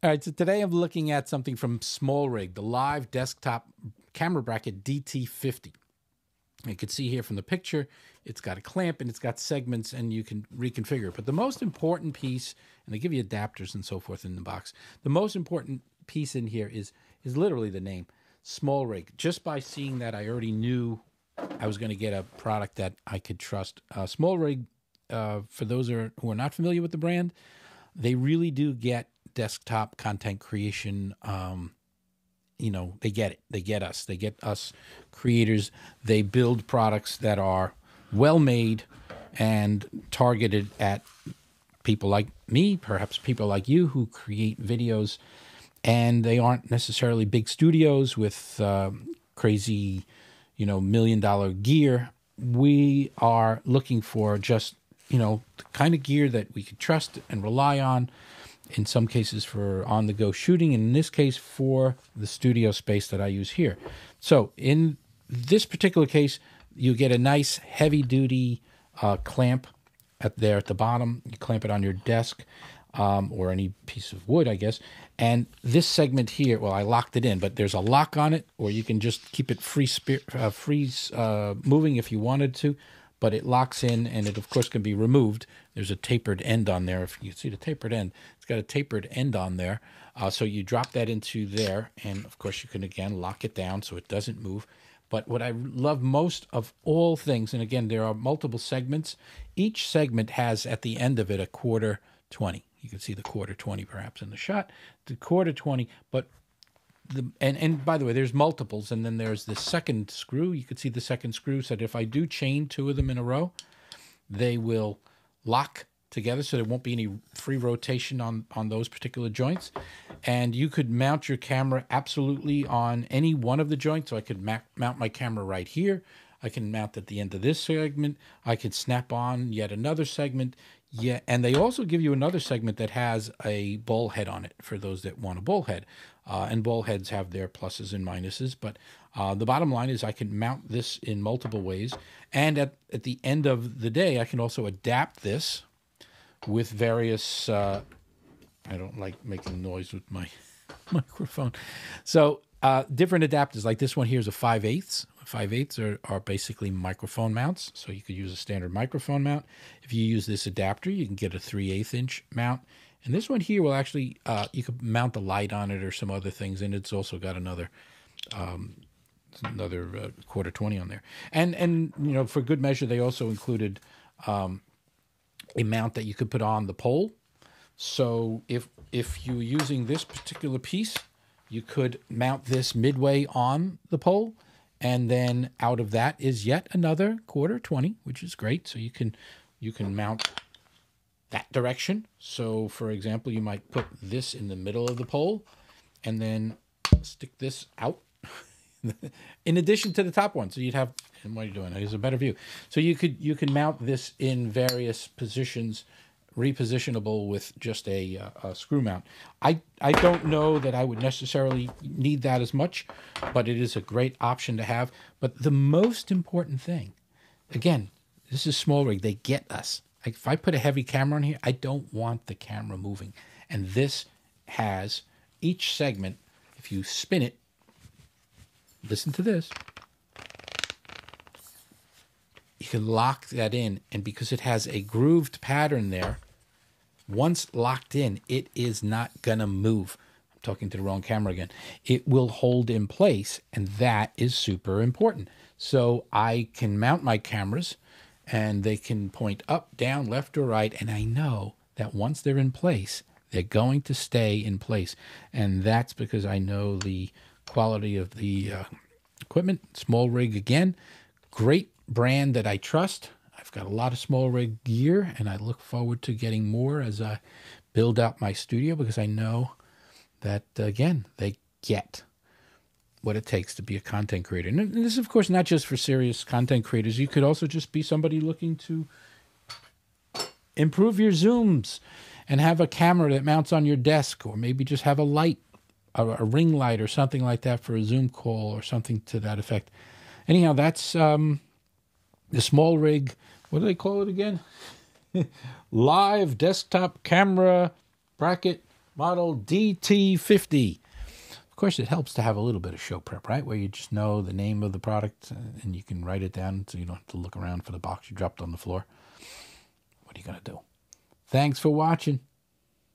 All right, so today I'm looking at something from SmallRig, the live desktop camera bracket DT-50. You can see here from the picture, it's got a clamp and it's got segments and you can reconfigure it. But the most important piece, and they give you adapters and so forth in the box, the most important piece in here is literally the name, SmallRig. Just by seeing that, I already knew I was going to get a product that I could trust. SmallRig, for those who are not familiar with the brand, they really do get desktop content creation. You know, they get it. They get us. They get us creators. They build products that are well made and targeted at people like me, perhaps people like you who create videos, and they aren't necessarily big studios with crazy, $1 million gear. We are looking for just, the kind of gear that we could trust and rely on, in some cases for on-the-go shooting, and in this case for the studio space that I use here. So in this particular case, you get a nice heavy-duty clamp at the bottom. You clamp it on your desk or any piece of wood, I guess. And this segment here, well, I locked it in, but there's a lock on it, or you can just keep it free moving if you wanted to. But it locks in, and it, of course, can be removed. There's a tapered end on there. If you see the tapered end, it's got a tapered end on there. So you drop that into there, and, of course, you can, again, lock it down so it doesn't move. But what I love most of all things, and, again, there are multiple segments. Each segment has, at the end of it, a quarter 20. You can see the quarter 20, perhaps, in the shot. The quarter 20, but... And by the way, there's multiples, and then there's the second screw. You can see the second screw, so that if I do chain two of them in a row, they will lock together, so there won't be any free rotation on those particular joints. And you could mount your camera absolutely on any one of the joints. So I could mount my camera right here. I can mount at the end of this segment. I could snap on yet another segment. Yeah, and they also give you another segment that has a ball head on it for those that want a ball head. And ball heads have their pluses and minuses, but the bottom line is I can mount this in multiple ways. And at the end of the day, I can also adapt this with various, I don't like making noise with my microphone. So different adapters, like this one here is a 5/8. 5/8 are basically microphone mounts, so you could use a standard microphone mount. If you use this adapter, you can get a 3/8 inch mount. And this one here will actually, you could mount a light on it or some other things, and it's also got another quarter 20 on there. And for good measure, they also included a mount that you could put on the pole. So if you're using this particular piece, you could mount this midway on the pole, and then out of that is yet another quarter 20, which is great. So you can mount that direction. So, for example, you might put this in the middle of the pole and then stick this out in addition to the top one. So you'd have, and what are you doing? There's a better view. So you can mount this in various positions, repositionable with just a screw mount. I don't know that I would necessarily need that as much, but it is a great option to have. But the most important thing, again, this is SmallRig. They get us. If I put a heavy camera on here, I don't want the camera moving. And this has each segment, if you spin it, listen to this, you can lock that in. And because it has a grooved pattern there, once locked in, it is not going to move. I'm talking to the wrong camera again. It will hold in place, and that is super important. So I can mount my cameras, and they can point up, down, left, or right, and I know that once they're in place, they're going to stay in place. And that's because I know the quality of the equipment. SmallRig, again, great brand that I trust. I've got a lot of SmallRig gear, and I look forward to getting more as I build out my studio, because I know that, again, they get what it takes to be a content creator. And this is, of course, not just for serious content creators. You could also just be somebody looking to improve your zooms and have a camera that mounts on your desk, or maybe just have a light, a ring light or something like that for a Zoom call or something to that effect. Anyhow, that's the SmallRig, what do they call it again? Live desktop camera bracket model DT-50. Of course, it helps to have a little bit of show prep, right? Where you just know the name of the product and you can write it down so you don't have to look around for the box you dropped on the floor. What are you going to do? Thanks for watching.